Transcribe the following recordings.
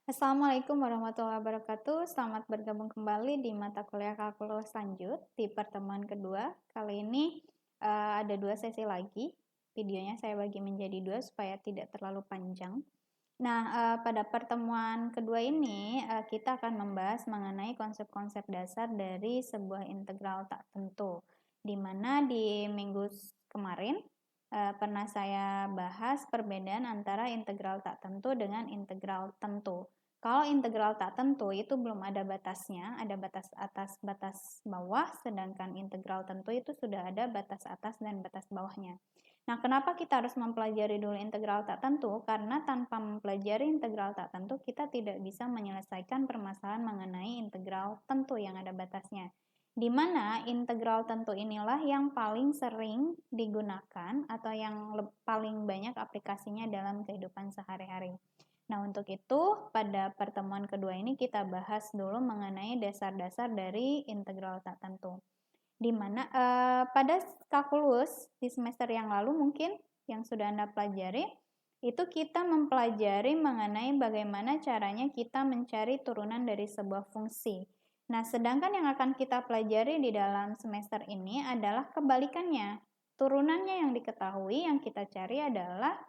Assalamualaikum warahmatullahi wabarakatuh. Selamat bergabung kembali di mata kuliah kalkulus lanjut di pertemuan kedua. Kali ini ada 2 sesi lagi. Videonya saya bagi menjadi 2 supaya tidak terlalu panjang. Nah, pada pertemuan kedua ini kita akan membahas mengenai konsep-konsep dasar dari sebuah integral tak tentu. Di mana di minggu kemarin pernah saya bahas perbedaan antara integral tak tentu dengan integral tentu. Kalau integral tak tentu itu belum ada batasnya, ada batas atas, batas bawah, sedangkan integral tentu itu sudah ada batas atas dan batas bawahnya. Nah, kenapa kita harus mempelajari dulu integral tak tentu? Karena tanpa mempelajari integral tak tentu, kita tidak bisa menyelesaikan permasalahan mengenai integral tentu yang ada batasnya. Di mana integral tentu inilah yang paling sering digunakan atau yang paling banyak aplikasinya dalam kehidupan sehari-hari. Nah, untuk itu pada pertemuan kedua ini kita bahas dulu mengenai dasar-dasar dari integral tak tentu. Di mana pada kalkulus di semester yang lalu mungkin yang sudah Anda pelajari, itu kita mempelajari mengenai bagaimana caranya kita mencari turunan dari sebuah fungsi. Nah, sedangkan yang akan kita pelajari di dalam semester ini adalah kebalikannya. Turunannya yang diketahui, yang kita cari adalah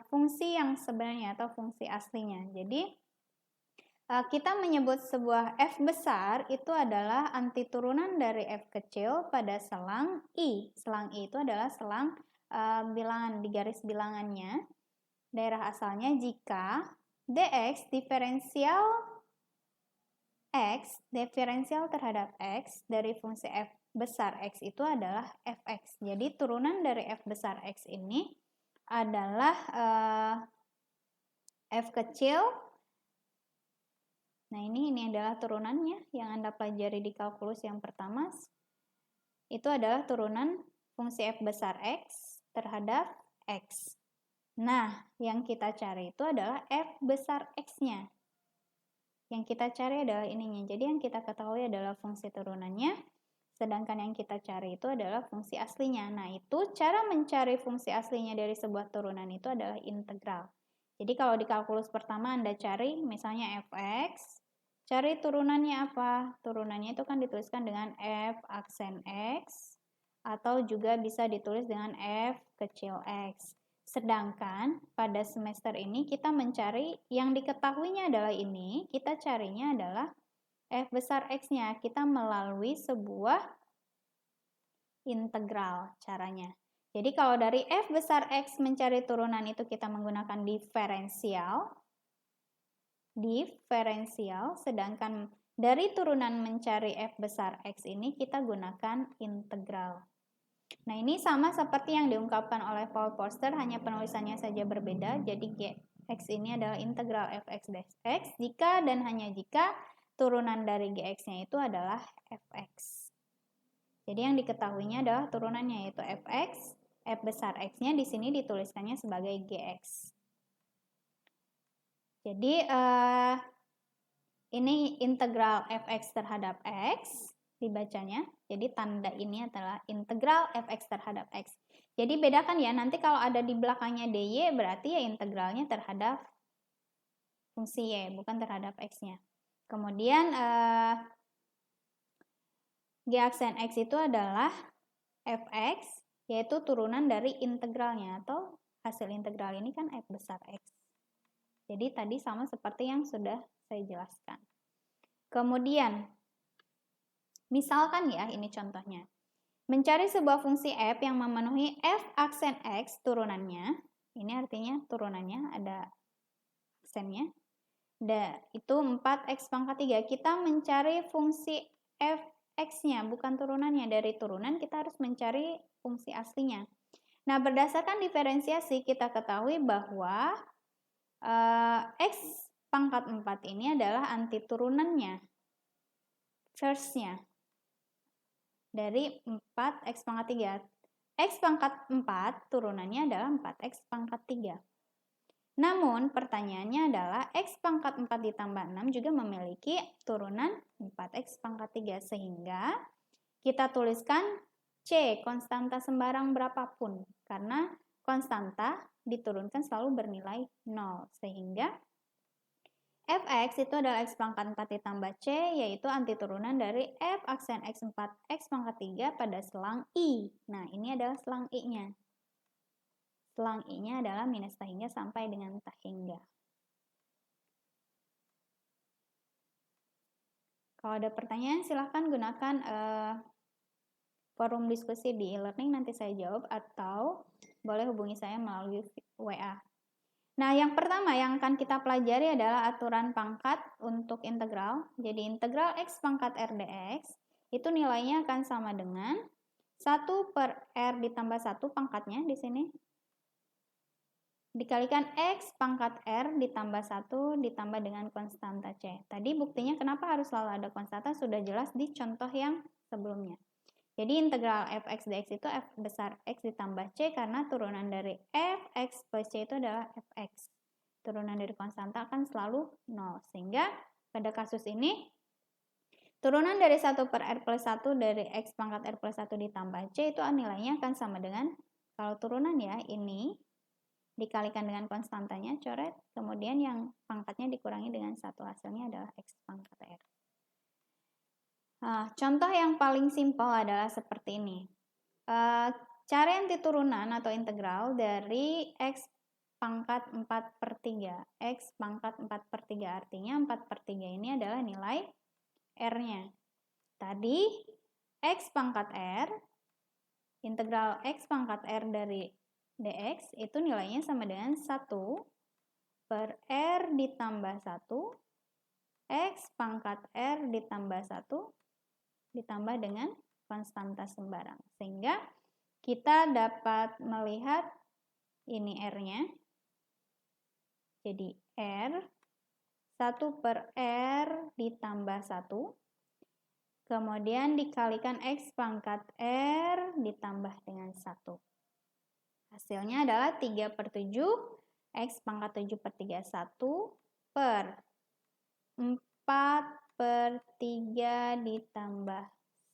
fungsi yang sebenarnya atau fungsi aslinya. Jadi kita menyebut sebuah f besar itu adalah antiturunan dari f kecil pada selang i. Selang i itu adalah selang bilangan di garis bilangannya. Daerah asalnya jika dx diferensial terhadap x dari fungsi f besar x itu adalah fx. Jadi turunan dari f besar x ini adalah f kecil. Nah, ini adalah turunannya yang Anda pelajari di kalkulus yang pertama. Itu adalah turunan fungsi f besar x terhadap x. Nah, yang kita cari itu adalah f besar x-nya. Yang kita cari adalah ininya. Jadi yang kita ketahui adalah fungsi turunannya, sedangkan yang kita cari itu adalah fungsi aslinya. Nah, itu cara mencari fungsi aslinya dari sebuah turunan itu adalah integral. Jadi kalau di kalkulus pertama Anda cari misalnya fx, cari turunannya apa? Turunannya itu kan dituliskan dengan f aksen x, atau juga bisa ditulis dengan f kecil x. Sedangkan pada semester ini kita mencari yang diketahuinya adalah ini, kita carinya adalah f besar x-nya. Kita melalui sebuah integral caranya. Jadi kalau dari f besar x mencari turunan itu kita menggunakan diferensial, sedangkan dari turunan mencari f besar x ini kita gunakan integral. Nah, ini sama seperti yang diungkapkan oleh Paul Forster, hanya penulisannya saja berbeda. Jadi gx ini adalah integral fx dx jika dan hanya jika turunan dari gx-nya itu adalah fx. Jadi yang diketahuinya adalah turunannya yaitu fx, f besar x-nya di sini dituliskannya sebagai gx. Jadi ini integral fx terhadap x dibacanya. Jadi tanda ini adalah integral fx terhadap x. Jadi bedakan ya, nanti kalau ada di belakangnya dy berarti ya integralnya terhadap fungsi y, bukan terhadap x-nya. Kemudian g aksen x itu adalah fx, yaitu turunan dari integralnya, atau hasil integral ini kan f besar x. Jadi tadi sama seperti yang sudah saya jelaskan. Kemudian, misalkan ya, ini contohnya. Mencari sebuah fungsi f yang memenuhi f aksen x turunannya. Ini artinya turunannya ada aksennya. Itu 4x pangkat 3. Kita mencari fungsi f x-nya, bukan turunannya. Dari turunan kita harus mencari fungsi aslinya. Nah, berdasarkan diferensiasi kita ketahui bahwa x pangkat 4 ini adalah antiturunannya, first-nya, dari 4x pangkat 3. X pangkat 4 turunannya adalah 4x pangkat 3. Namun pertanyaannya adalah x pangkat 4 ditambah 6 juga memiliki turunan 4x pangkat 3. Sehingga kita tuliskan C, konstanta sembarang berapapun. Karena konstanta diturunkan selalu bernilai 0. Sehingga Fx itu adalah X pangkat 4 ditambah C, yaitu antiturunan dari F aksen X4 X pangkat 3 pada selang I. Nah, ini adalah selang I-nya. Selang I-nya adalah minus tak hingga sampai dengan tak hingga. Kalau ada pertanyaan, silahkan gunakan forum diskusi di e-learning, nanti saya jawab, atau boleh hubungi saya melalui WA. Nah, yang pertama yang akan kita pelajari adalah aturan pangkat untuk integral. Jadi, integral X pangkat R dx itu nilainya akan sama dengan 1 per R ditambah 1 pangkatnya di sini, dikalikan X pangkat R ditambah 1 ditambah dengan konstanta C. Tadi buktinya kenapa harus selalu ada konstanta sudah jelas di contoh yang sebelumnya. Jadi integral fx dx itu f besar x ditambah c karena turunan dari fx plus c itu adalah fx. Turunan dari konstanta akan selalu 0. Sehingga pada kasus ini turunan dari 1 per r plus 1 dari x pangkat r plus 1 ditambah c itu nilainya akan sama dengan, kalau turunan ya, ini dikalikan dengan konstantanya, coret, kemudian yang pangkatnya dikurangi dengan 1, hasilnya adalah x pangkat r. Nah, contoh yang paling simpel adalah seperti ini. Cari antiturunan atau integral dari x pangkat 4 per 3. X pangkat 4 per 3 artinya 4 per 3 ini adalah nilai R-nya. Tadi x pangkat R, integral x pangkat R dari dx itu nilainya sama dengan 1 per R ditambah 1 x pangkat R ditambah 1 ditambah dengan konstanta sembarang. Sehingga kita dapat melihat ini R-nya. Jadi R 1 per R ditambah 1. Kemudian dikalikan X pangkat R ditambah dengan 1. Hasilnya adalah 3 per 7. X pangkat 7 per 3. 1 per 4 per 3 ditambah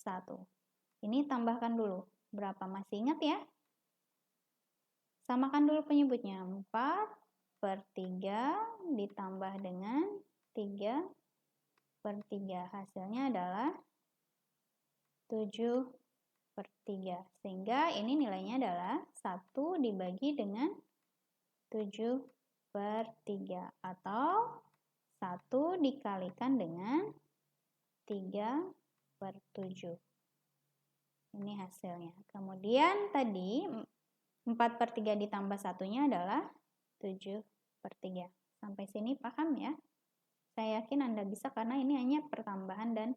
1. Ini tambahkan dulu. Berapa? Masih ingat ya? Samakan dulu penyebutnya. 4 per 3 ditambah dengan 3 per 3. Hasilnya adalah 7 per 3. Sehingga ini nilainya adalah 1 dibagi dengan 7 per 3. Atau 1 dikalikan dengan 3 per 7. Ini hasilnya. Kemudian tadi 4 per 3 ditambah 1-nya adalah 7 per 3. Sampai sini paham ya? Saya yakin Anda bisa karena ini hanya pertambahan dan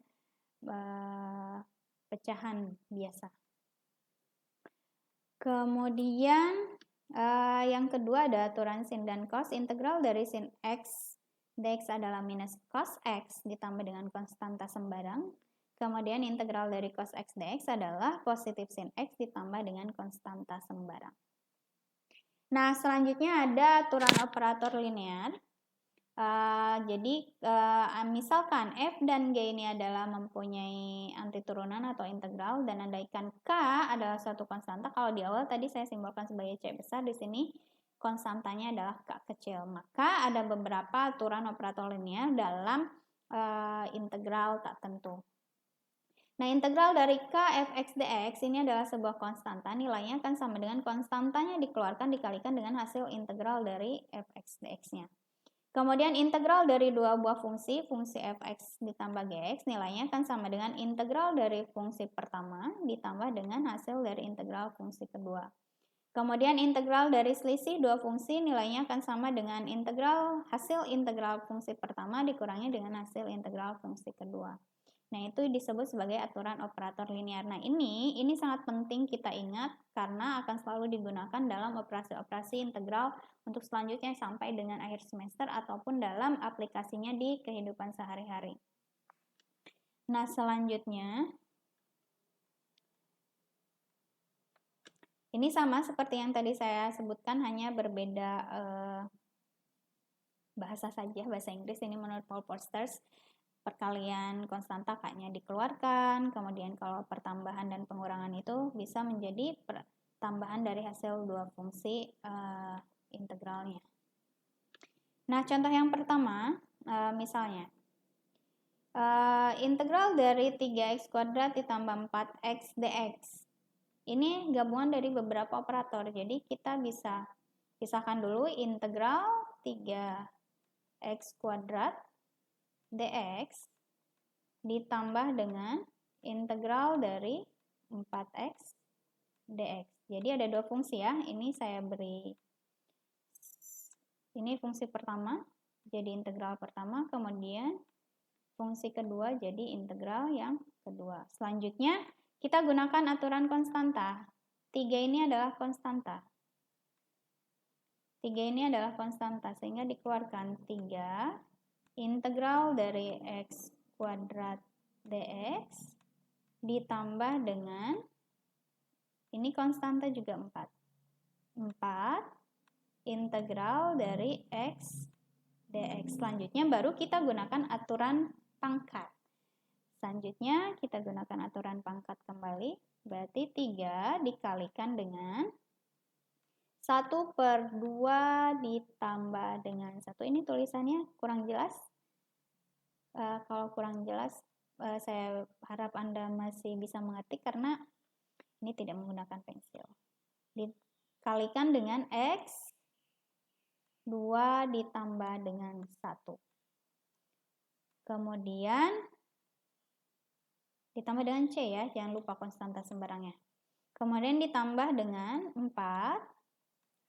pecahan biasa. Kemudian yang kedua ada aturan sin dan cos. Integral dari sin x dx adalah minus cos x ditambah dengan konstanta sembarang. Kemudian integral dari cos x dx adalah positif sin x ditambah dengan konstanta sembarang. Nah, selanjutnya ada aturan operator linear. Jadi misalkan f dan g ini adalah mempunyai antiturunan atau integral dan andaikan k adalah suatu konstanta. Kalau di awal tadi saya simbolkan sebagai c besar, di sini konstantanya adalah k kecil. Maka ada beberapa aturan operator linear dalam integral tak tentu. Nah, integral dari k fx dx ini adalah sebuah konstanta, nilainya akan sama dengan konstantanya dikeluarkan dikalikan dengan hasil integral dari fx dx-nya. Kemudian integral dari dua buah fungsi fx ditambah gx, nilainya akan sama dengan integral dari fungsi pertama ditambah dengan hasil dari integral fungsi kedua. Kemudian integral dari selisih dua fungsi nilainya akan sama dengan integral hasil integral fungsi pertama dikurangi dengan hasil integral fungsi kedua. Nah, itu disebut sebagai aturan operator linear. Nah, ini sangat penting kita ingat karena akan selalu digunakan dalam operasi-operasi integral untuk selanjutnya sampai dengan akhir semester ataupun dalam aplikasinya di kehidupan sehari-hari. Nah, selanjutnya ini sama seperti yang tadi saya sebutkan, hanya berbeda bahasa saja, bahasa Inggris. Ini menurut Paul Posters. Perkalian konstanta k-nya dikeluarkan, kemudian kalau pertambahan dan pengurangan itu bisa menjadi tambahan dari hasil dua fungsi integralnya. Nah, contoh yang pertama, Misalnya, integral dari 3x kuadrat ditambah 4x dx. Ini gabungan dari beberapa operator, jadi kita bisa pisahkan dulu integral 3x kuadrat dx ditambah dengan integral dari 4x dx. Jadi ada dua fungsi ya, ini saya beri, ini fungsi pertama, jadi integral pertama, kemudian fungsi kedua jadi integral yang kedua. Selanjutnya, kita gunakan aturan konstanta. 3 ini adalah konstanta. 3 ini adalah konstanta, sehingga dikeluarkan 3 integral dari x kuadrat dx ditambah dengan, ini konstanta juga 4. 4 integral dari x dx. Selanjutnya baru kita gunakan aturan pangkat. Selanjutnya kita gunakan aturan pangkat kembali, berarti 3 dikalikan dengan 1/2 ditambah dengan 1. Ini tulisannya kurang jelas. Kalau kurang jelas, saya harap Anda masih bisa mengerti karena ini tidak menggunakan pensil. Dikalikan dengan x 2 ditambah dengan 1. Kemudian ditambah dengan C ya, jangan lupa konstanta sembarangnya. Kemudian ditambah dengan 4,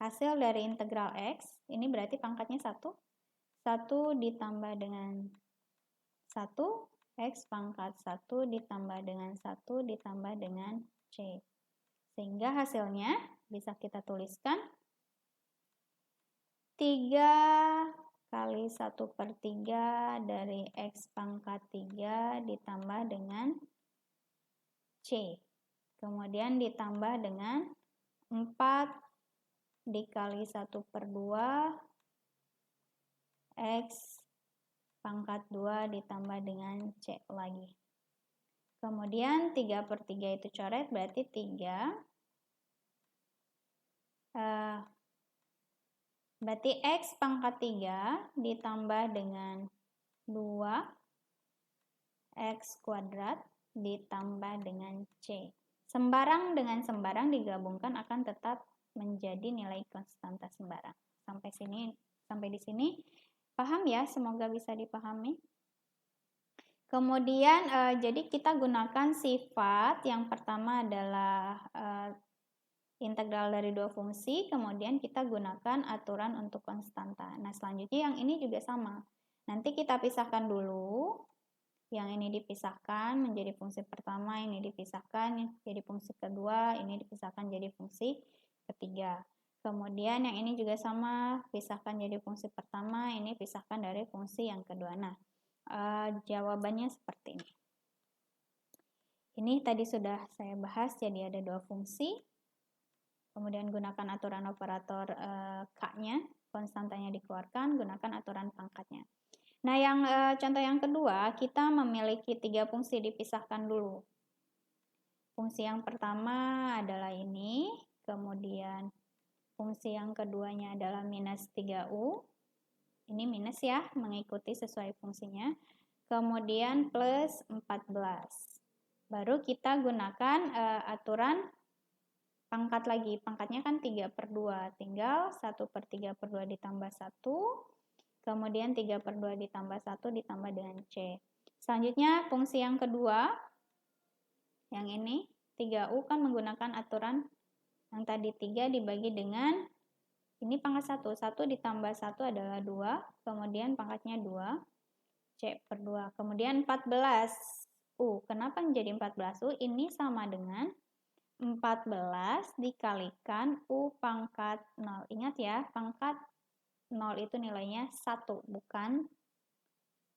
hasil dari integral x, ini berarti pangkatnya 1. 1 ditambah dengan 1, x pangkat 1 ditambah dengan 1 ditambah dengan C. Sehingga hasilnya bisa kita tuliskan 3 kali 1/3 dari x pangkat 3 ditambah dengan C. Kemudian ditambah dengan 4 dikali 1/2 x pangkat 2 ditambah dengan C lagi. Kemudian 3/3 itu coret, berarti 3. Berarti x pangkat 3 ditambah dengan 2 x kuadrat ditambah dengan C. Sembarang dengan sembarang digabungkan akan tetap menjadi nilai konstanta sembarang. Sampai di sini paham ya? Semoga bisa dipahami. Kemudian jadi kita gunakan sifat yang pertama adalah integral dari dua fungsi, kemudian kita gunakan aturan untuk konstanta. Nah, selanjutnya yang ini juga sama. Nanti kita pisahkan dulu. Yang ini dipisahkan menjadi fungsi pertama, ini dipisahkan jadi fungsi kedua, ini dipisahkan jadi fungsi ketiga. Kemudian yang ini juga sama, pisahkan jadi fungsi pertama, ini pisahkan dari fungsi yang kedua. Nah, jawabannya seperti ini. Ini tadi sudah saya bahas, jadi ada dua fungsi. Kemudian gunakan aturan operator K-nya, konstantanya dikeluarkan, gunakan aturan pangkatnya. Nah, yang contoh yang kedua, kita memiliki 3 fungsi, dipisahkan dulu. Fungsi yang pertama adalah ini, kemudian fungsi yang keduanya adalah minus 3U. Ini minus ya, mengikuti sesuai fungsinya. Kemudian plus 14. Baru kita gunakan aturan pangkat lagi. Pangkatnya kan 3/2, tinggal 1/3/2 ditambah 1. Kemudian 3/2 ditambah 1 ditambah dengan C. Selanjutnya fungsi yang kedua, yang ini 3U kan menggunakan aturan yang tadi 3 dibagi dengan, ini pangkat 1, 1 ditambah 1 adalah 2, kemudian pangkatnya 2, C/2. Kemudian 14U, kenapa menjadi 14U? Ini sama dengan 14 dikalikan U pangkat 0. Ingat ya, pangkat 0 itu nilainya 1, bukan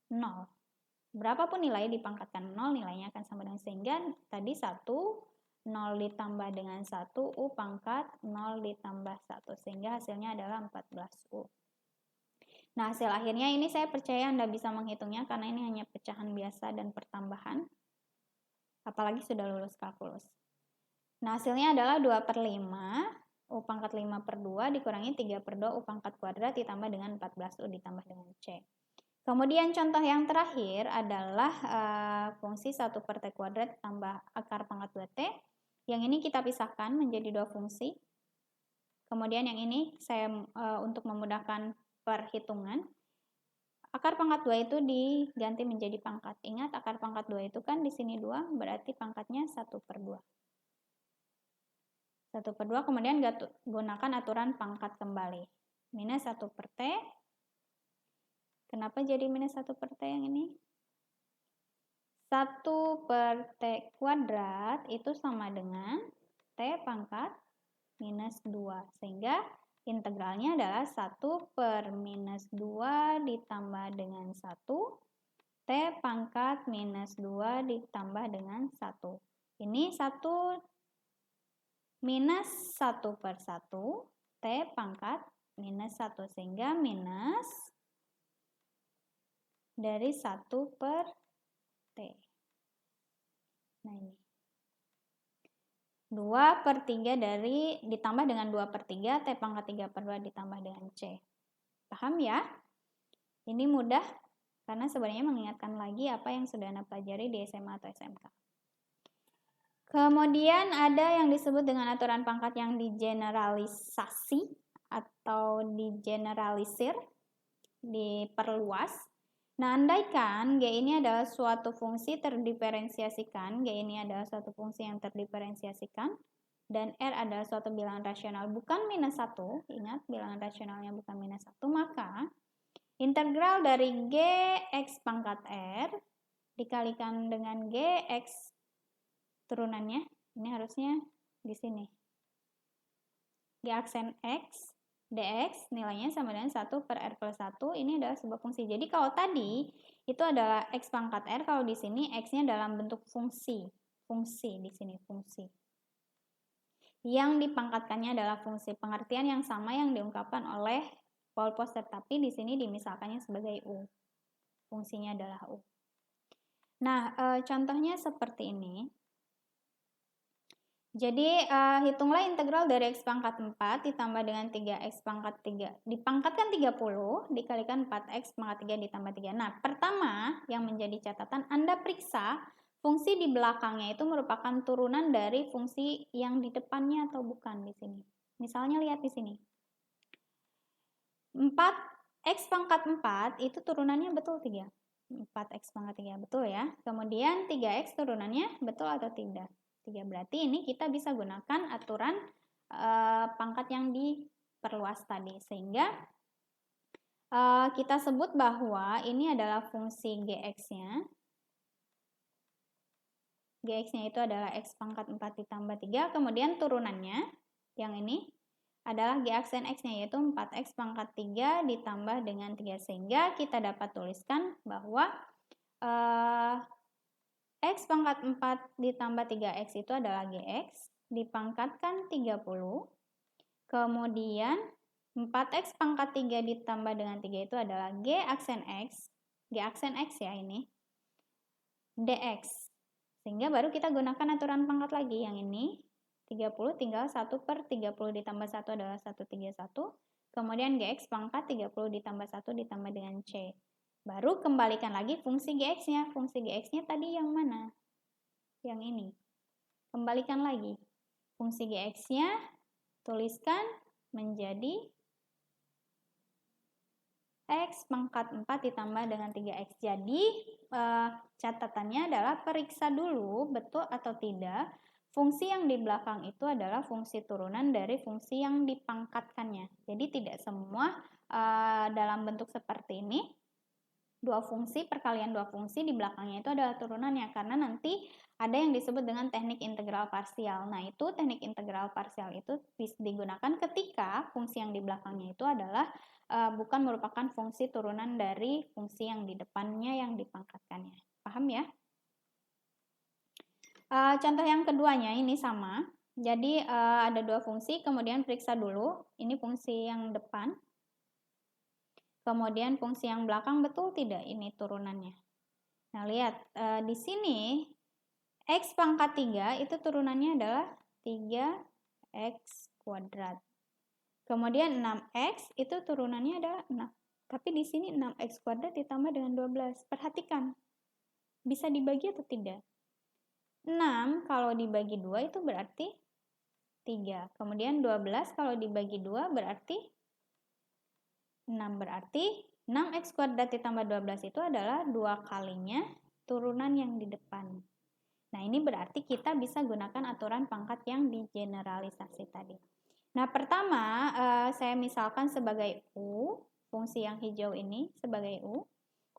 0. Berapapun nilai dipangkatkan 0, nilainya akan sama dengan, sehingga tadi 1, 0 ditambah dengan 1, U pangkat 0 ditambah 1, sehingga hasilnya adalah 14U. Nah, hasil akhirnya ini saya percaya Anda bisa menghitungnya karena ini hanya pecahan biasa dan pertambahan, apalagi sudah lulus kalkulus. Nah, hasilnya adalah 2/5, U pangkat 5/2 dikurangi 3/2 U pangkat kuadrat ditambah dengan 14U ditambah dengan C. Kemudian contoh yang terakhir adalah fungsi 1 per T kuadrat tambah akar pangkat 2T. Yang ini kita pisahkan menjadi dua fungsi. Kemudian yang ini saya untuk memudahkan perhitungan, akar pangkat 2 itu diganti menjadi pangkat. Ingat akar pangkat 2 itu kan di sini 2, berarti pangkatnya 1 per 2. 1 per 2, kemudian gunakan aturan pangkat kembali. Minus 1 per T. Kenapa jadi minus 1 per T yang ini? 1 per T kuadrat itu sama dengan T pangkat minus 2. Sehingga integralnya adalah 1 per minus 2 ditambah dengan 1. T pangkat minus 2 ditambah dengan 1. Ini 1 minus 1 per 1. T pangkat minus 1. Sehingga minus dari 1 per T. Nah ini. 2 per 3 ditambah dengan 2 per 3, T pangkat 3 per 2 ditambah dengan C. Paham ya? Ini mudah, karena sebenarnya mengingatkan lagi apa yang sudah Anda pelajari di SMA atau SMK. Kemudian ada yang disebut dengan aturan pangkat yang digeneralisasi atau digeneralisir, diperluas. Nah, andaikan G ini adalah suatu fungsi terdiferensiasikan, G ini adalah suatu fungsi yang terdiferensiasikan, dan R adalah suatu bilangan rasional bukan minus 1, ingat bilangan rasionalnya bukan minus 1, maka integral dari G X pangkat R dikalikan dengan G X turunannya, ini harusnya di sini. G aksen X dx nilainya sama dengan 1 per R plus 1, ini adalah sebuah fungsi. Jadi kalau tadi itu adalah X pangkat R, kalau di sini X-nya dalam bentuk fungsi. Fungsi di sini, fungsi. Yang dipangkatkannya adalah fungsi. Pengertian yang sama yang diungkapkan oleh Paul Poster, tapi di sini dimisalkannya sebagai U. Fungsinya adalah U. Nah, contohnya seperti ini. Jadi, hitunglah integral dari X pangkat 4 ditambah dengan 3X pangkat 3. Dipangkatkan 30, dikalikan 4X pangkat 3 ditambah 3. Nah, pertama yang menjadi catatan, Anda periksa fungsi di belakangnya itu merupakan turunan dari fungsi yang di depannya atau bukan di sini. Misalnya lihat di sini. 4X pangkat 4 itu turunannya betul 3. 4X pangkat 3, betul ya. Kemudian 3X turunannya betul atau tidak? 3. Berarti ini kita bisa gunakan aturan pangkat yang diperluas tadi. Sehingga kita sebut bahwa ini adalah fungsi Gx-nya. Gx-nya itu adalah X pangkat 4 ditambah 3. Kemudian turunannya, yang ini, adalah G aksen X-nya, yaitu 4X pangkat 3 ditambah dengan 3. Sehingga kita dapat tuliskan bahwa X pangkat 4 ditambah 3X itu adalah Gx, dipangkatkan 30, kemudian 4X pangkat 3 ditambah dengan 3 itu adalah G aksen X ya ini, dx. Sehingga baru kita gunakan aturan pangkat lagi, yang ini 30 tinggal 1 per 30 ditambah 1 adalah 131, kemudian Gx pangkat 30 ditambah 1 ditambah dengan C. Baru kembalikan lagi fungsi Gx-nya. Fungsi Gx-nya tadi yang mana? Yang ini. Kembalikan lagi. Fungsi Gx-nya tuliskan menjadi X pangkat 4 ditambah dengan 3X. Jadi, catatannya adalah periksa dulu betul atau tidak fungsi yang di belakang itu adalah fungsi turunan dari fungsi yang dipangkatkannya. Jadi, tidak semua dalam bentuk seperti ini. Dua fungsi, perkalian dua fungsi di belakangnya itu adalah turunannya, karena nanti ada yang disebut dengan teknik integral parsial. Nah, itu teknik integral parsial itu bisa digunakan ketika fungsi yang di belakangnya itu adalah bukan merupakan fungsi turunan dari fungsi yang di depannya yang dipangkatkannya. Paham ya? Contoh yang keduanya ini sama. Jadi ada dua fungsi, kemudian periksa dulu. Ini fungsi yang depan. Kemudian fungsi yang belakang betul tidak ini turunannya. Nah, lihat di sini X pangkat 3 itu turunannya adalah 3X kuadrat. Kemudian 6X itu turunannya adalah Tapi di sini 6x kuadrat ditambah dengan 12. Perhatikan, bisa dibagi atau tidak? 6 kalau dibagi 2 itu berarti 3. Kemudian 12 kalau dibagi 2 berarti 6. Berarti 6x kuadrat ditambah 12 itu adalah 2 kalinya turunan yang di depan. Nah, ini berarti kita bisa gunakan aturan pangkat yang digeneralisasi tadi. Nah, pertama saya misalkan sebagai U, fungsi yang hijau ini sebagai U.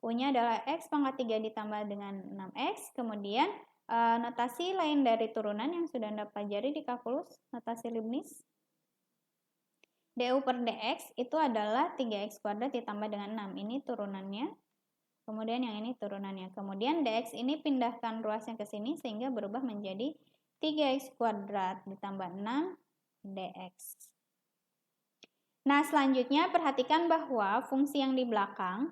U-nya adalah X pangkat 3 ditambah dengan 6X. Kemudian notasi lain dari turunan yang sudah Anda pelajari di kalkulus, notasi Leibniz. du per dx itu adalah 3x kuadrat ditambah dengan 6. Ini turunannya. Kemudian yang ini turunannya. Kemudian dx ini pindahkan ruasnya ke sini sehingga berubah menjadi 3x kuadrat ditambah 6 dx. Nah, selanjutnya perhatikan bahwa fungsi yang di belakang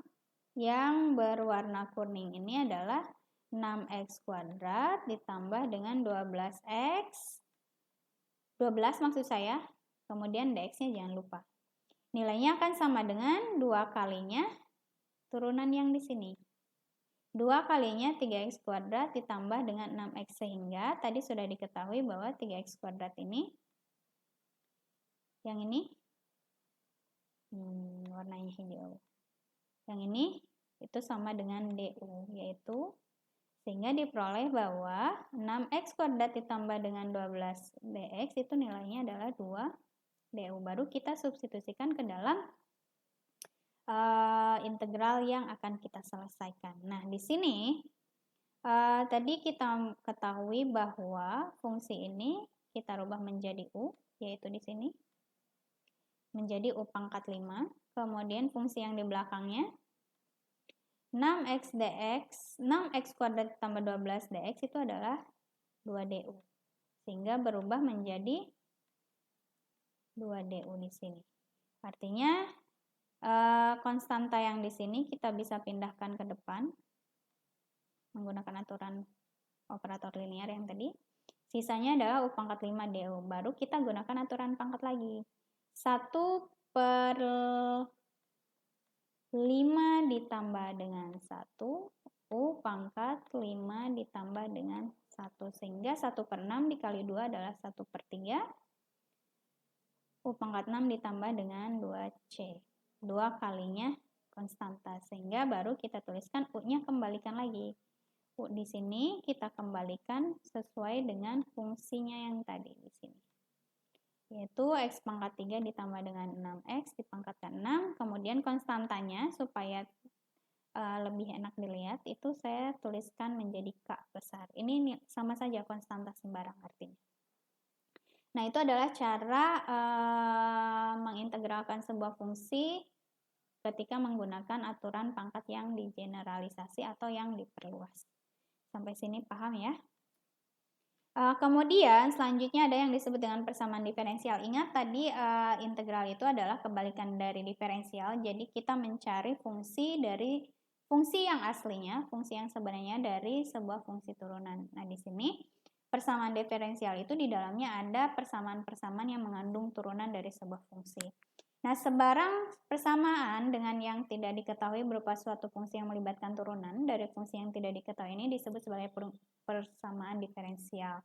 yang berwarna kuning ini adalah 6x kuadrat ditambah dengan 12x. 12 maksud saya. Kemudian dx-nya jangan lupa. Nilainya akan sama dengan 2 kalinya turunan yang di sini. 2 kalinya 3x kuadrat ditambah dengan 6x, sehingga tadi sudah diketahui bahwa 3x kuadrat ini, yang ini warnanya hijau, yang ini itu sama dengan du, yaitu sehingga diperoleh bahwa 6x kuadrat ditambah dengan 12 dx itu nilainya adalah 2 du. Baru kita substitusikan ke dalam integral yang akan kita selesaikan. Nah, di sini tadi kita ketahui bahwa fungsi ini kita rubah menjadi U, yaitu di sini menjadi U pangkat 5. Kemudian fungsi yang di belakangnya 6x dx, 6x kuadrat tambah 12 dx itu adalah 2 du. Sehingga berubah menjadi 2 du di sini. Artinya konstanta yang di sini kita bisa pindahkan ke depan menggunakan aturan operator linear yang tadi. Sisanya adalah U pangkat 5 du. Baru kita gunakan aturan pangkat lagi. 1 per 5 ditambah dengan 1, U pangkat 5 ditambah dengan 1. Sehingga 1 per 6 dikali 2 adalah 1 per 3. U pangkat 6 ditambah dengan 2C. 2 kalinya konstanta. Sehingga baru kita tuliskan U-nya kembalikan lagi. U di sini kita kembalikan sesuai dengan fungsinya yang tadi di sini. Yaitu X pangkat 3 ditambah dengan 6X dipangkatkan 6. Kemudian konstantanya supaya lebih enak dilihat itu saya tuliskan menjadi K besar. Ini sama saja konstanta sembarang artinya. Nah, itu adalah cara mengintegralkan sebuah fungsi ketika menggunakan aturan pangkat yang digeneralisasi atau yang diperluas. Sampai sini paham ya? Kemudian selanjutnya ada yang disebut dengan persamaan diferensial. Ingat tadi integral itu adalah kebalikan dari diferensial. Jadi kita mencari fungsi dari fungsi yang aslinya, fungsi yang sebenarnya dari sebuah fungsi turunan. Nah, di sini persamaan diferensial itu di dalamnya ada persamaan-persamaan yang mengandung turunan dari sebuah fungsi. Nah, sebarang persamaan dengan yang tidak diketahui berupa suatu fungsi yang melibatkan turunan dari fungsi yang tidak diketahui ini disebut sebagai persamaan diferensial.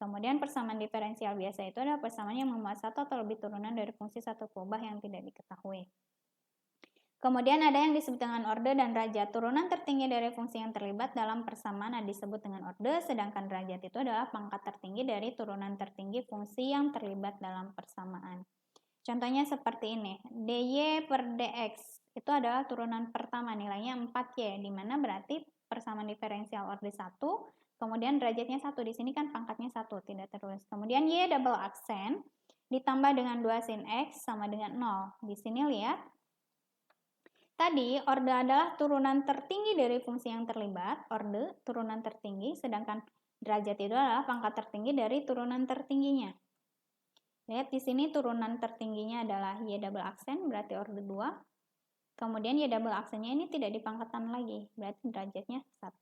Kemudian persamaan diferensial biasa itu adalah persamaan yang memuat satu atau lebih turunan dari fungsi satu kubah yang tidak diketahui. Kemudian ada yang disebut dengan orde dan derajat. Turunan tertinggi dari fungsi yang terlibat dalam persamaan disebut dengan orde, sedangkan derajat itu adalah pangkat tertinggi dari turunan tertinggi fungsi yang terlibat dalam persamaan. Contohnya seperti ini, dy per dx itu adalah turunan pertama, nilainya 4y, di mana berarti persamaan diferensial orde 1, kemudian derajatnya 1, di sini kan pangkatnya 1, tidak tertulis. Kemudian y double aksen ditambah dengan 2 sin x sama dengan 0. Di sini lihat, tadi orde adalah turunan tertinggi dari fungsi yang terlibat, orde turunan tertinggi, sedangkan derajat itu adalah pangkat tertinggi dari turunan tertingginya. Lihat di sini turunan tertingginya adalah y double aksen, berarti orde 2. Kemudian y double aksennya ini tidak dipangkatkan lagi, berarti derajatnya 1.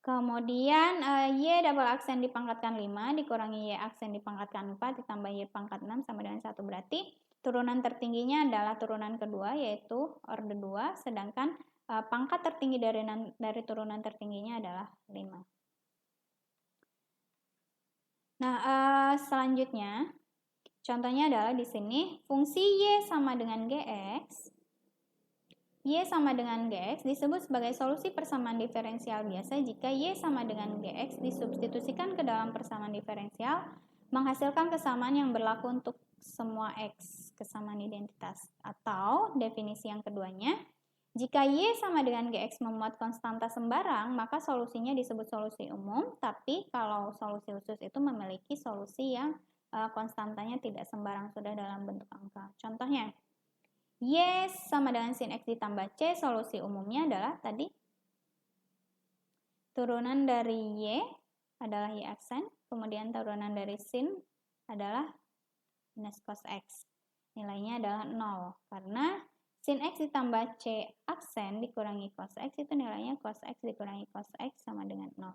Kemudian y double aksen dipangkatkan 5, dikurangi y aksen dipangkatkan 4, ditambah y pangkat 6 sama dengan 1, berarti turunan tertingginya adalah turunan kedua, yaitu orde 2, sedangkan pangkat tertinggi dari turunan tertingginya adalah 5. Nah, selanjutnya, contohnya adalah di sini, fungsi Y sama dengan Gx. Y sama dengan Gx disebut sebagai solusi persamaan diferensial biasa jika Y sama dengan Gx disubstitusikan ke dalam persamaan diferensial, menghasilkan kesamaan yang berlaku untuk semua X, kesamaan identitas. Atau, definisi yang keduanya, jika Y sama dengan Gx memuat konstanta sembarang, maka solusinya disebut solusi umum, tapi kalau solusi khusus itu memiliki solusi yang konstantanya tidak sembarang, sudah dalam bentuk angka. Contohnya, Y sama dengan sin X ditambah C, solusi umumnya adalah tadi turunan dari Y adalah Y aksen, kemudian turunan dari sin adalah minus cos X. Nilainya adalah 0, karena sin X ditambah C aksen dikurangi cos X itu nilainya cos X dikurangi cos X sama dengan 0.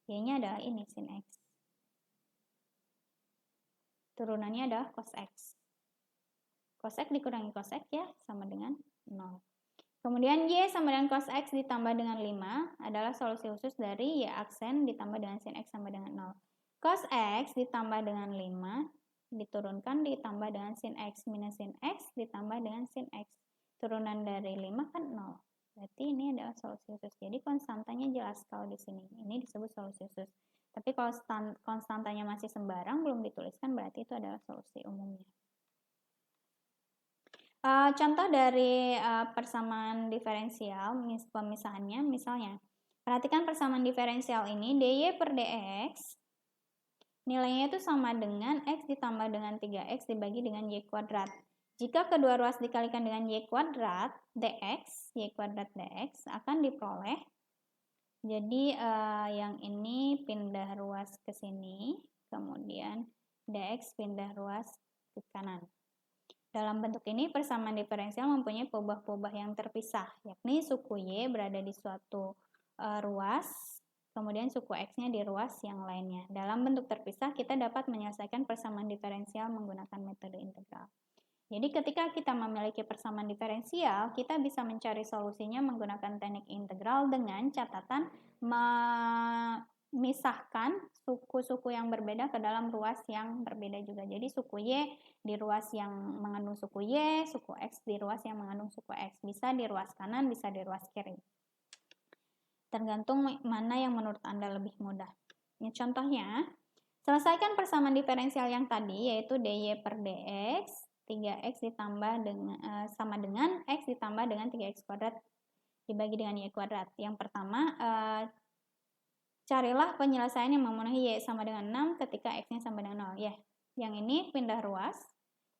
Y-nya adalah ini sin X. Turunannya adalah cos X. Cos X dikurangi cos X ya, sama dengan 0. Kemudian Y sama dengan cos X ditambah dengan 5 adalah solusi khusus dari Y aksen ditambah dengan sin X sama dengan 0. Cos X ditambah dengan 5 diturunkan ditambah dengan sin X minus sin X ditambah dengan sin X. Turunan dari 5 kan 0. Berarti ini adalah solusi khusus. Jadi konstantanya jelas kalau di sini. Ini disebut solusi khusus. Tapi kalau konstantanya masih sembarang belum dituliskan berarti itu adalah solusi umumnya. Contoh dari persamaan diferensial, pemisahannya, misalnya, perhatikan persamaan diferensial ini, dy per dx, nilainya itu sama dengan x ditambah dengan 3x dibagi dengan y kuadrat. Jika kedua ruas dikalikan dengan y kuadrat dx, y kuadrat dx akan diperoleh, jadi yang ini pindah ruas ke sini, kemudian dx pindah ruas ke kanan. Dalam bentuk ini, persamaan diferensial mempunyai peubah-peubah yang terpisah, yakni suku Y berada di suatu ruas, kemudian suku X-nya di ruas yang lainnya. Dalam bentuk terpisah, kita dapat menyelesaikan persamaan diferensial menggunakan metode integral. Jadi ketika kita memiliki persamaan diferensial, kita bisa mencari solusinya menggunakan teknik integral dengan catatan memisahkan suku-suku yang berbeda ke dalam ruas yang berbeda juga. Jadi suku Y di ruas yang mengandung suku Y, suku X di ruas yang mengandung suku X. Bisa di ruas kanan, bisa di ruas kiri. Tergantung mana yang menurut Anda lebih mudah. Ini contohnya, selesaikan persamaan diferensial yang tadi, yaitu dy per dx, 3x ditambah dengan, sama dengan x ditambah dengan 3x kuadrat dibagi dengan y kuadrat. Yang pertama, carilah penyelesaian yang memenuhi y sama dengan 6 ketika x-nya sama dengan 0. Ya, yang ini pindah ruas,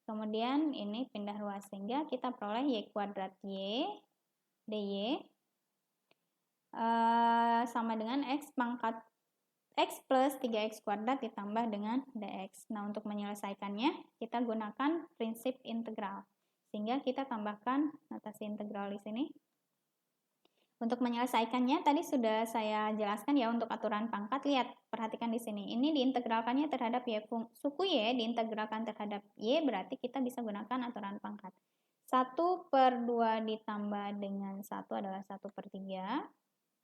kemudian ini pindah ruas, sehingga kita peroleh y kuadrat y dy sama dengan x pangkat x plus 3x kuadrat ditambah dengan dx. Nah, untuk menyelesaikannya, kita gunakan prinsip integral. Sehingga kita tambahkan notasi integral di sini. Untuk menyelesaikannya, tadi sudah saya jelaskan ya untuk aturan pangkat. Lihat, perhatikan di sini. Ini diintegralkannya terhadap y, suku y diintegralkan terhadap y, berarti kita bisa gunakan aturan pangkat. 1/2 ditambah dengan 1 adalah 1/3.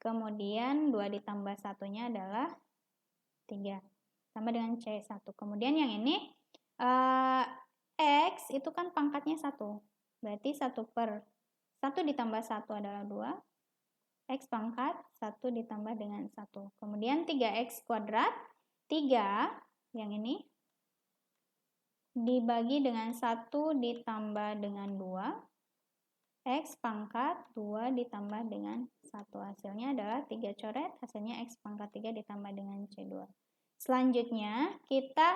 Kemudian 2 ditambah 1-nya adalah 3. Sama dengan C1. Kemudian yang ini, X itu kan pangkatnya 1. Berarti 1 ditambah 1 adalah 2. X pangkat 1 ditambah dengan 1. Kemudian 3X kuadrat, 3, yang ini, dibagi dengan 1 ditambah dengan 2. X pangkat 2 ditambah dengan 1. Hasilnya adalah 3 coret, hasilnya X pangkat 3 ditambah dengan C2. Selanjutnya, kita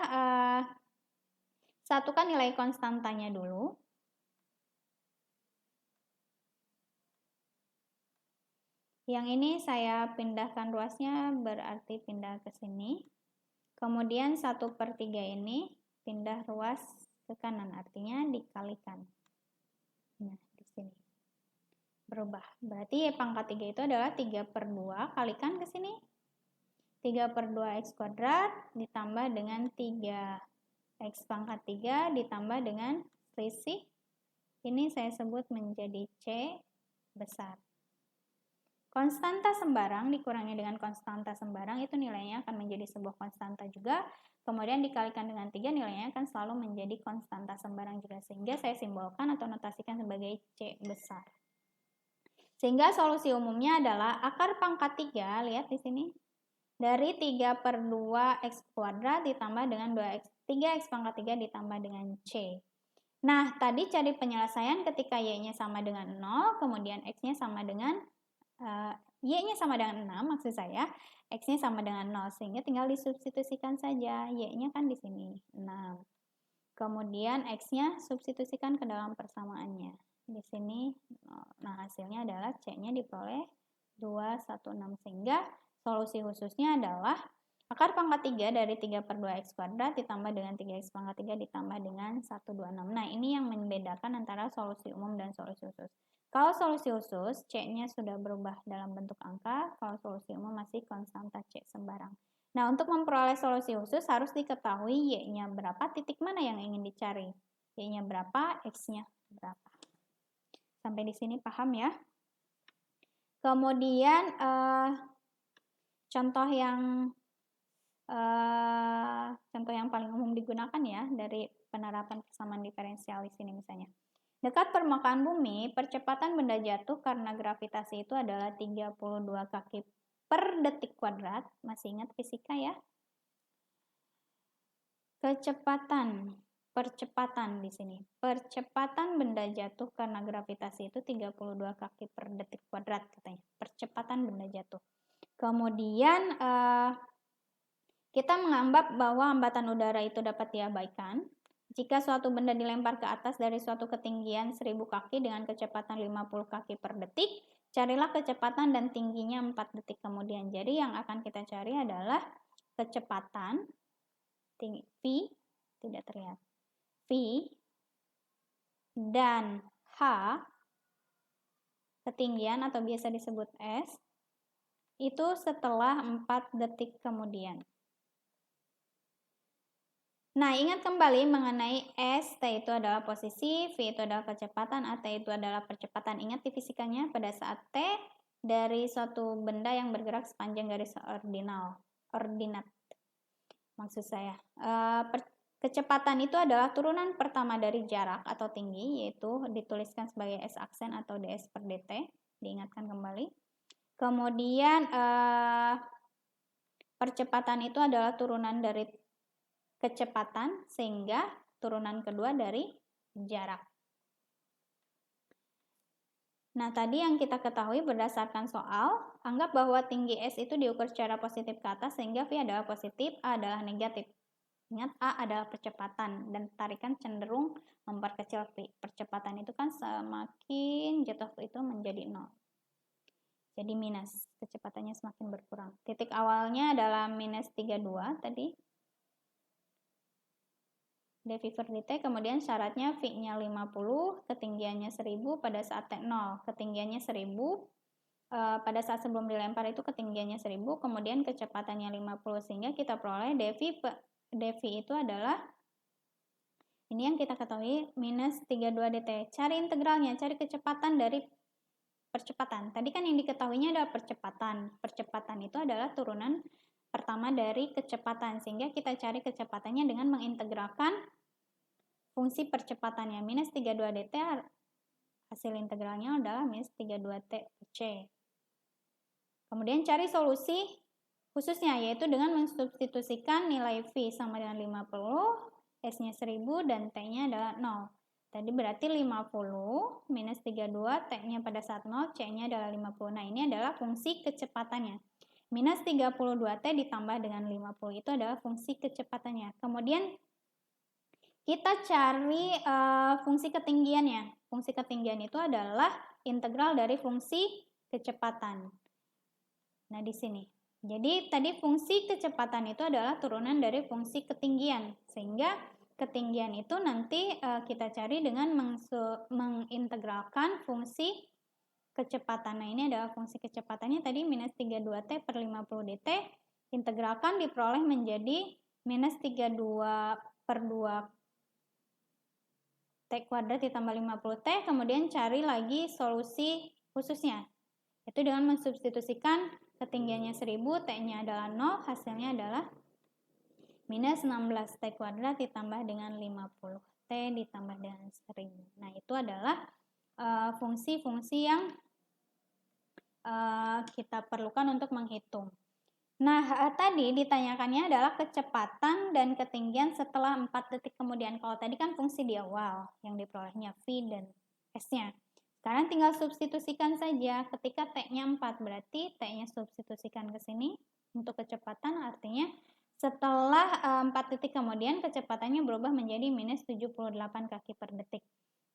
satukan nilai konstantanya dulu. Yang ini saya pindahkan ruasnya, berarti pindah ke sini. Kemudian 1/3 ini pindah ruas ke kanan, artinya dikalikan. Nah, di sini berubah. Berarti Y pangkat 3 itu adalah 3/2, kalikan ke sini. 3/2 X kuadrat ditambah dengan 3 X pangkat 3 ditambah dengan selisih. Ini saya sebut menjadi C besar. Konstanta sembarang dikurangi dengan konstanta sembarang itu nilainya akan menjadi sebuah konstanta juga. Kemudian dikalikan dengan 3 nilainya akan selalu menjadi konstanta sembarang juga. Sehingga saya simbolkan atau notasikan sebagai C besar. Sehingga solusi umumnya adalah akar pangkat 3, lihat di sini. Dari 3/2 X kuadrat ditambah dengan 3X pangkat 3 ditambah dengan C. Nah, tadi cari penyelesaian ketika Y-nya sama dengan 0, kemudian X-nya sama dengan Y-nya sama dengan 6 maksud saya, X-nya sama dengan 0, sehingga tinggal disubstitusikan saja. Y-nya kan di sini 6. Kemudian X-nya substitusikan ke dalam persamaannya. Di sini 0. Nah, hasilnya adalah C-nya diperoleh 216, sehingga solusi khususnya adalah akar pangkat 3 dari 3/2 X kuadrat ditambah dengan 3X pangkat 3 ditambah dengan 126. Nah, ini yang membedakan antara solusi umum dan solusi khusus. Kalau solusi khusus, C-nya sudah berubah dalam bentuk angka, kalau solusi umum masih konstanta C sembarang. Nah, untuk memperoleh solusi khusus harus diketahui Y-nya berapa, titik mana yang ingin dicari. Y-nya berapa, X-nya berapa. Sampai di sini paham ya? Kemudian, contoh yang paling umum digunakan ya dari penerapan persamaan diferensial di sini misalnya. Dekat permukaan bumi, percepatan benda jatuh karena gravitasi itu adalah 32 kaki per detik kuadrat. Masih ingat fisika ya? Percepatan di sini. Percepatan benda jatuh karena gravitasi itu 32 kaki per detik kuadrat katanya. Percepatan benda jatuh. Kemudian kita menganggap bahwa hambatan udara itu dapat diabaikan jika suatu benda dilempar ke atas dari suatu ketinggian 1000 kaki dengan kecepatan 50 kaki per detik. Carilah kecepatan dan tingginya 4 detik kemudian. Jadi yang akan kita cari adalah kecepatan V, tidak terlihat, V, dan H, ketinggian atau biasa disebut S, itu setelah 4 detik kemudian. Nah, ingat kembali mengenai S, T itu adalah posisi, V itu adalah kecepatan, AT itu adalah percepatan. Ingat di fisikanya pada saat T dari suatu benda yang bergerak sepanjang garis ordinat. Maksud saya, kecepatan itu adalah turunan pertama dari jarak atau tinggi, yaitu dituliskan sebagai S aksen atau ds per dt, diingatkan kembali. Kemudian percepatan itu adalah turunan dari kecepatan, sehingga turunan kedua dari jarak. Nah, tadi yang kita ketahui berdasarkan soal, anggap bahwa tinggi S itu diukur secara positif ke atas, sehingga V adalah positif, A adalah negatif. Ingat, A adalah percepatan, dan tarikan cenderung memperkecil V. Percepatan itu kan semakin jatuh itu menjadi 0. Jadi minus, kecepatannya semakin berkurang. Titik awalnya adalah minus 32 tadi. dV per dt, kemudian syaratnya V-nya 50, ketinggiannya 1000 pada saat T0, ketinggiannya 1000, pada saat sebelum dilempar itu ketinggiannya 1000, kemudian kecepatannya 50, sehingga kita peroleh dV itu adalah, ini yang kita ketahui, minus 32 dt. Cari integralnya, cari kecepatan dari percepatan. Tadi kan yang diketahuinya adalah percepatan. Percepatan itu adalah turunan pertama dari kecepatan, sehingga kita cari kecepatannya dengan mengintegralkan fungsi percepatannya. Minus 32 dt, hasil integralnya adalah minus 32 t per c. Kemudian cari solusi khususnya, yaitu dengan mensubstitusikan nilai V sama dengan 50, S-nya 1000, dan T-nya adalah 0. Tadi berarti 50 minus 32, T-nya pada saat 0, C-nya adalah 50. Nah, ini adalah fungsi kecepatannya. Minus 32T ditambah dengan 50 itu adalah fungsi kecepatannya. Kemudian kita cari fungsi ketinggiannya. Fungsi ketinggian itu adalah integral dari fungsi kecepatan. Nah, di sini. Jadi, tadi fungsi kecepatan itu adalah turunan dari fungsi ketinggian. Sehingga ketinggian itu nanti kita cari dengan mengintegralkan fungsi kecepatan. Nah, ini adalah fungsi kecepatannya tadi minus 32T per 50 dt. Integralkan diperoleh menjadi minus 32 per 2 T kuadrat ditambah 50T, kemudian cari lagi solusi khususnya. Itu dengan mensubstitusikan ketinggiannya 1000, T-nya adalah 0, hasilnya adalah minus 16T kuadrat ditambah dengan 50T ditambah dengan 1000. Nah, itu adalah fungsi-fungsi yang kita perlukan untuk menghitung. Nah, tadi ditanyakannya adalah kecepatan dan ketinggian setelah 4 detik kemudian. Kalau tadi kan fungsi di awal yang diperolehnya V dan S-nya. Sekarang tinggal substitusikan saja. Ketika T-nya 4, berarti T-nya substitusikan ke sini untuk kecepatan, artinya setelah 4 detik kemudian kecepatannya berubah menjadi minus 78 kaki per detik.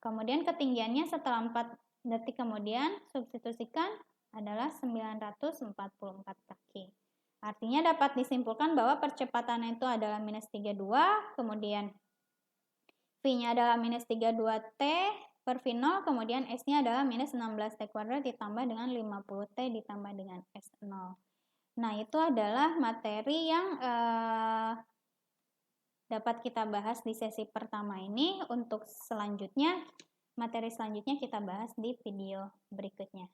Kemudian ketinggiannya setelah 4 detik kemudian substitusikan adalah 944 kaki. Artinya dapat disimpulkan bahwa percepatannya itu adalah minus 32, kemudian V-nya adalah minus 32T per V0, kemudian S-nya adalah minus 16T kuadrat ditambah dengan 50T ditambah dengan S0. Nah, itu adalah materi yang dapat kita bahas di sesi pertama ini. Untuk selanjutnya, materi selanjutnya kita bahas di video berikutnya.